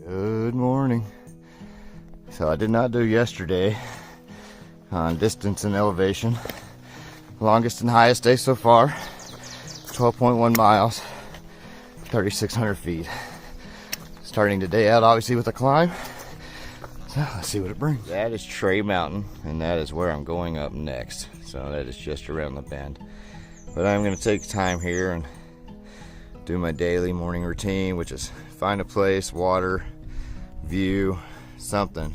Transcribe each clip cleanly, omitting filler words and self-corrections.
Good morning. So I did not do yesterday on distance and elevation. Longest and highest day so far, 12.1 miles, 3,600 feet. Starting today out obviously with a climb. So let's see what it brings. That is Trey Mountain, and that is where I'm going up next. So that is just around the bend. But I'm going to take time here and do my daily morning routine, which is find a place, water, view, something.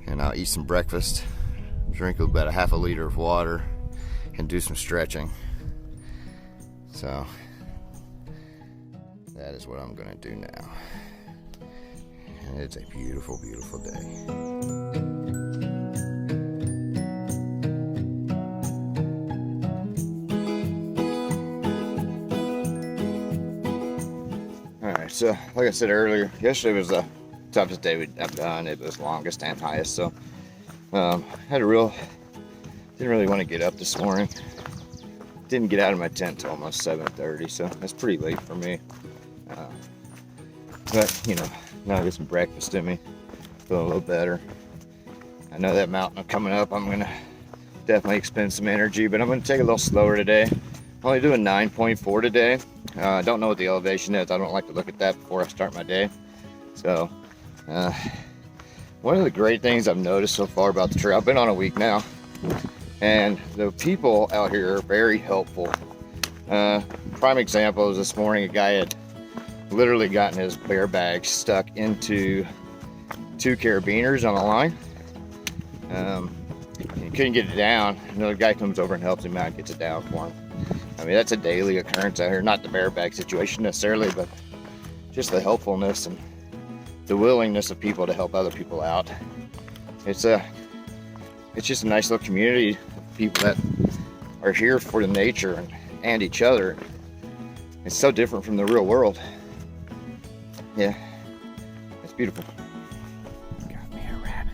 And I'll eat some breakfast, drink about a half a liter of water, and do some stretching. So that is what I'm going to do now. And it's a beautiful, beautiful day. Alright, so like I said earlier, yesterday was the toughest day I've done. It was longest and highest, so didn't really want to get up this morning. Didn't get out of my tent till almost 7:30, so that's pretty late for me. But you know, now I get some breakfast in me, feel a little better. I know that mountain coming up, I'm gonna definitely expend some energy, but I'm gonna take it a little slower today. Only doing 9.4 today. I don't know what the elevation is. I don't like to look at that before I start my day. So one of the great things I've noticed so far about the trail, I've been on a week now, and the people out here are very helpful. Prime example is this morning, a guy had literally gotten his bear bag stuck into 2 carabiners on the line. He couldn't get it down. Another guy comes over and helps him out and gets it down for him. I mean, that's a daily occurrence out here. Not the bear bag situation necessarily, but just the helpfulness and the willingness of people to help other people out. It's just a nice little community of people that are here for the nature and each other. It's so different from the real world. Yeah, it's beautiful. Got me a rabbit.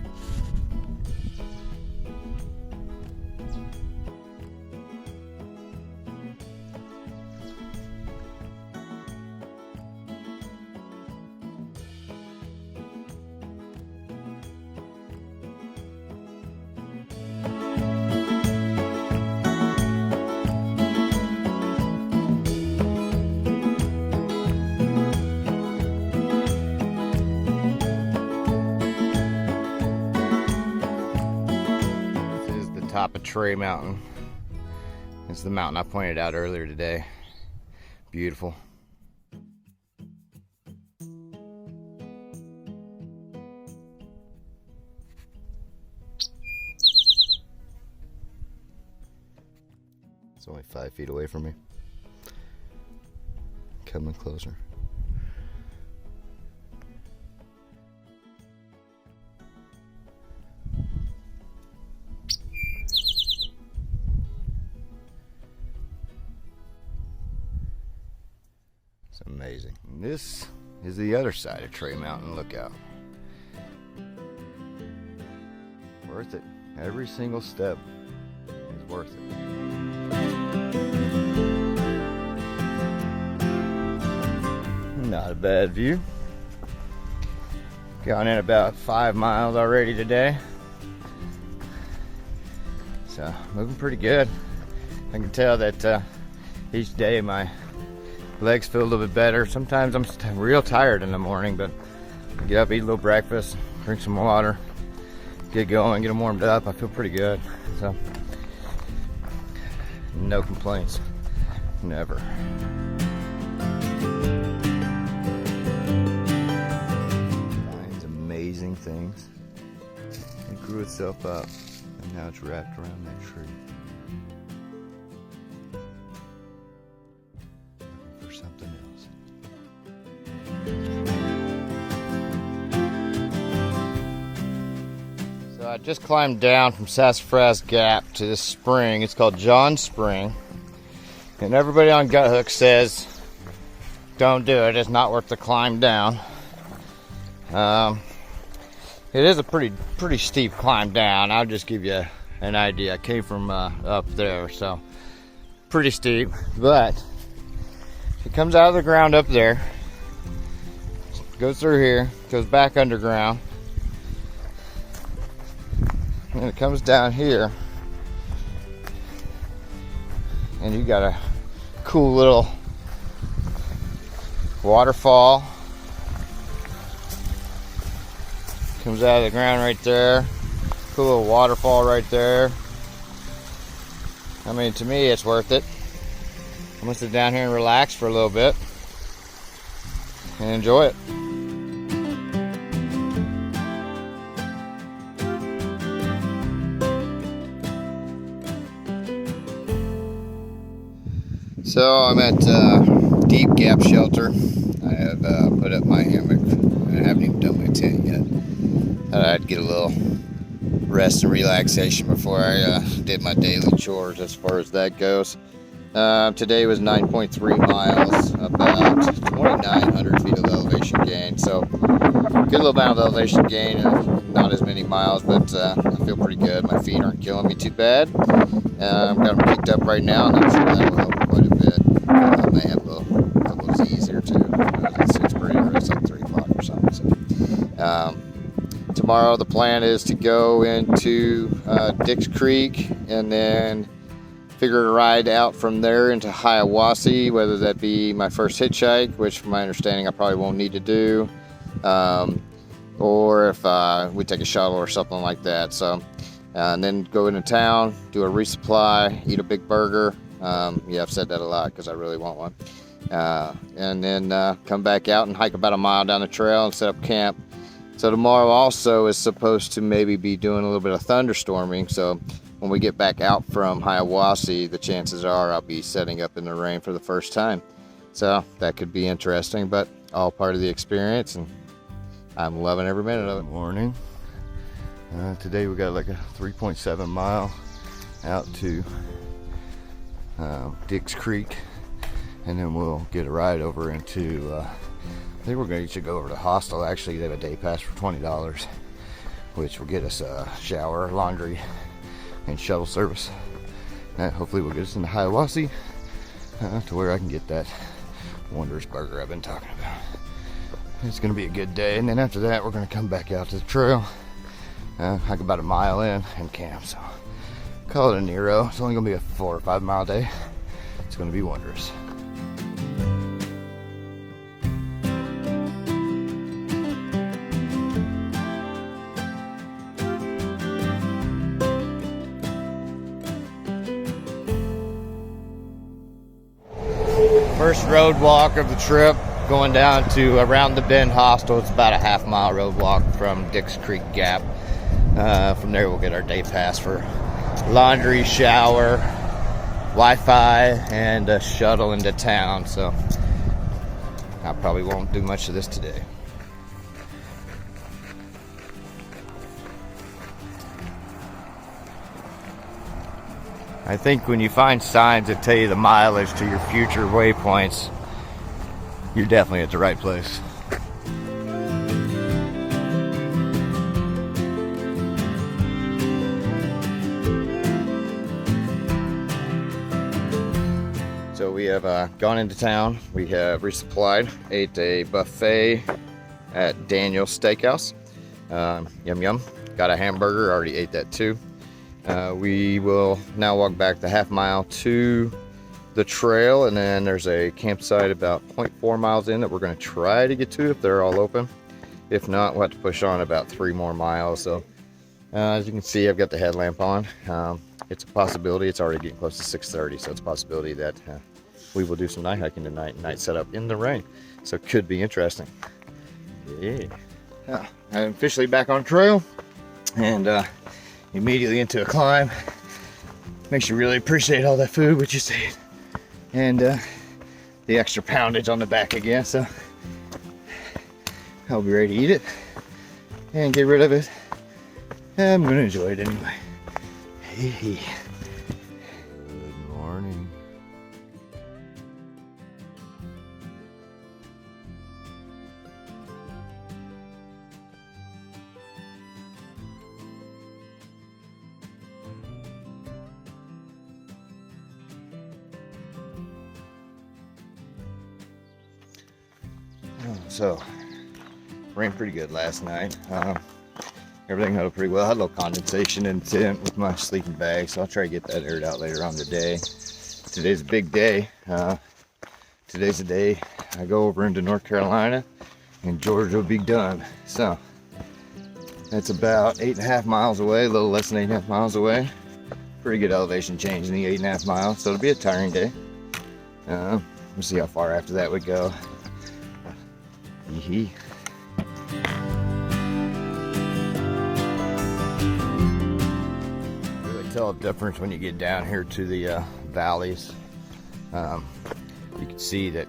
Top of Trey Mountain. It's the mountain I pointed out earlier today. Beautiful. It's only 5 feet away from me. Coming closer. It's amazing. And this is the other side of Trey Mountain. Look out. Worth it. Every single step is worth it. Not a bad view. Gone in about 5 miles already today. So moving pretty good. I can tell that each day my legs feel a little bit better. Sometimes I'm real tired in the morning, but I get up, eat a little breakfast, drink some water, get going, get them warmed up. I feel pretty good. So no complaints. Never. Finds amazing things. It grew itself up, and now it's wrapped around that tree. Something else. So I just climbed down from Sassafras Gap to this spring. It's called John Spring, and everybody on Gut Hook says don't do it. It's not worth the climb down. It is a pretty steep climb down. I'll just give you an idea. I came from up there, so pretty steep, but it comes out of the ground up there, goes through here, goes back underground, and it comes down here, and you got a cool little waterfall. Comes out of the ground right there. Cool little waterfall right there. I mean, to me, it's worth it. I'm gonna sit down here and relax for a little bit and enjoy it. So I'm at Deep Gap Shelter. I have put up my hammock. I haven't even done my tent yet. Thought I'd get a little rest and relaxation before I did my daily chores as far as that goes. Today was 9.3 miles, about 2,900 feet of elevation gain. So good little amount of elevation gain, not as many miles, but I feel pretty good. My feet aren't killing me too bad. I've got them kicked up right now, and I'm sure that will help quite a bit. I may have a couple of Z's here too. It's pretty early, it's like 3 o'clock or something. So, tomorrow the plan is to go into Dix Creek and then figure a ride out from there into Hiawassee, whether that be my first hitchhike, which from my understanding I probably won't need to do, or if we take a shuttle or something like that. So, and then go into town, do a resupply, eat a big burger. Yeah, I've said that a lot because I really want one. And then come back out and hike about a mile down the trail and set up camp. So tomorrow also is supposed to maybe be doing a little bit of thunderstorming. So when we get back out from Hiawassee, the chances are I'll be setting up in the rain for the first time. So that could be interesting, but all part of the experience, and I'm loving every minute of it. Morning. Today we got like a 3.7 mile out to Dix Creek, and then we'll get a ride over into I think we're going to go over to Hostel. Actually, they have a day pass for $20, which will get us a shower, laundry, and shuttle service. That hopefully will get us into Hiawassee to where I can get that wondrous burger I've been talking about. It's going to be a good day, and then after that we're going to come back out to the trail, hike about a mile in, and camp. So call it a Nero. It's only going to be a 4 or 5 mile day. It's going to be wondrous. First road walk of the trip, going down to Around the Bend Hostel. It's about a half-mile road walk from Dix Creek Gap. From there we'll get our day pass for laundry, shower, Wi-Fi, and a shuttle into town. So I probably won't do much of this today. I think when you find signs that tell you the mileage to your future waypoints, you're definitely at the right place. So we have gone into town. We have resupplied, ate a buffet at Daniel's Steakhouse. Yum yum. Got a hamburger, already ate that too. We will now walk back the half mile to the trail, and then there's a campsite about 0.4 miles in that we're going to try to get to if they're all open. If not, we'll have to push on about 3 more miles. So as you can see, I've got the headlamp on. It's a possibility. It's already getting close to 6:30, so it's a possibility that we will do some night hiking tonight. Night setup in the rain, so it could be interesting. Yeah. I'm officially back on trail, and immediately into a climb. Makes you really appreciate all that food, what you said, and the extra poundage on the back again. So I'll be ready to eat it and get rid of it. I'm gonna enjoy it anyway. Hey. Good morning. So Rained pretty good last night. Everything held pretty well. I had a little condensation in the tent with my sleeping bag, so I'll try to get that aired out later on today. Today's a big day. Today's the day I go over into North Carolina and Georgia will be done. So that's about 8.5 miles away, a little less than 8.5 miles away. Pretty good elevation change in the 8.5 miles, so it'll be a tiring day. We'll see how far after that we go. Yee-hee. Really tell a difference when you get down here to the valleys. You can see that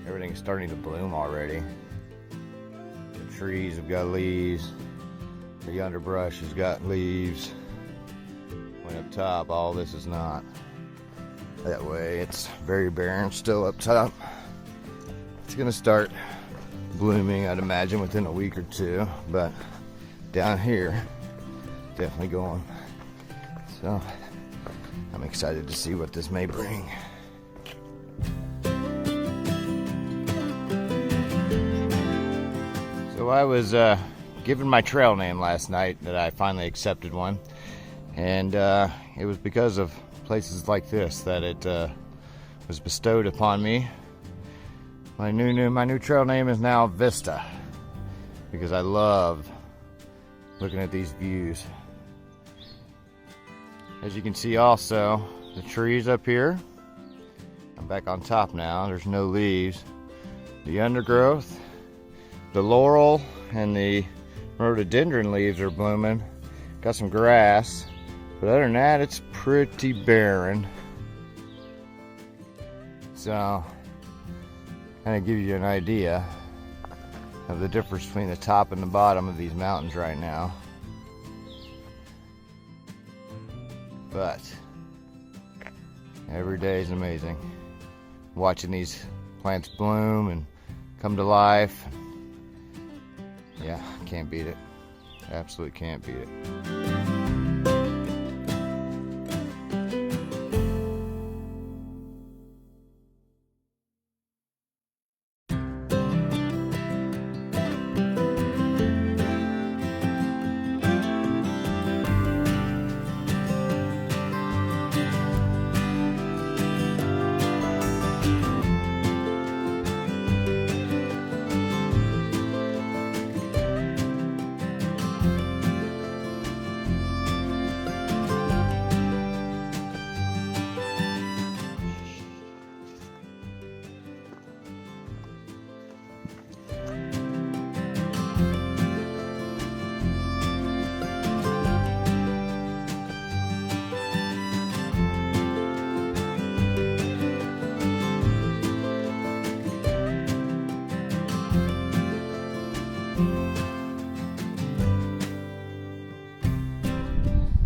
everything's starting to bloom already. The trees have got leaves. The underbrush has got leaves. Way up top, all this is not. That way, it's very barren still up top. It's gonna start blooming, I'd imagine, within a week or two, but down here, definitely going. So, I'm excited to see what this may bring. So I was given my trail name last night that I finally accepted one, and it was because of places like this that it was bestowed upon me. My new trail name is now Vista, because I love looking at these views. As you can see also, the trees up here, I'm back on top now, there's no leaves. The undergrowth, the laurel and the rhododendron leaves are blooming. Got some grass, but other than that, it's pretty barren. So, kind of give you an idea of the difference between the top and the bottom of these mountains right now. But every day is amazing. Watching these plants bloom and come to life. Yeah, can't beat it. Absolutely can't beat it.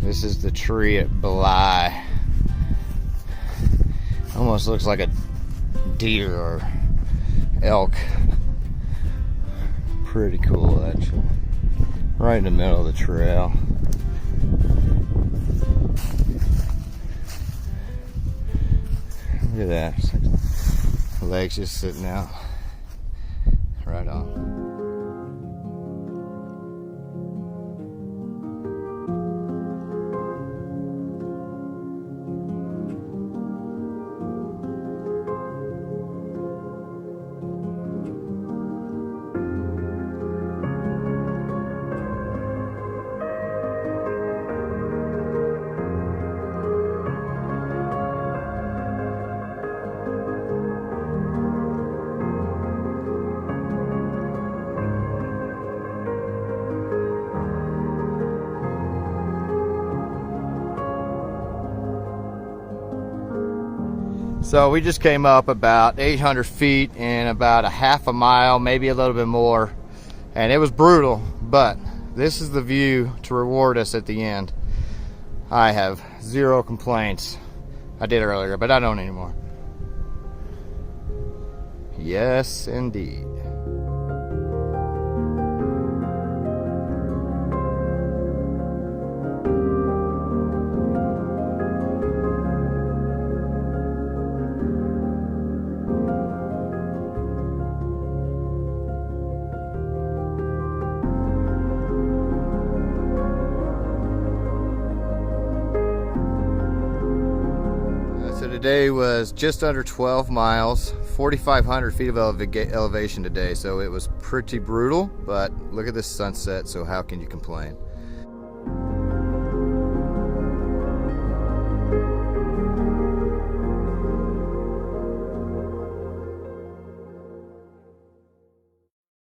This is the tree at Bly. Almost looks like a deer or elk. Pretty cool, actually. Right in the middle of the trail. Look at that. It's like the legs just sitting out. Right on. So we just came up about 800 feet in about a half a mile, maybe a little bit more, and it was brutal, but this is the view to reward us at the end. I have zero complaints. I did earlier, but I don't anymore. Yes, indeed. today was just under 12 miles, 4,500 feet of elevation today, so it was pretty brutal, but look at this sunset, so how can you complain?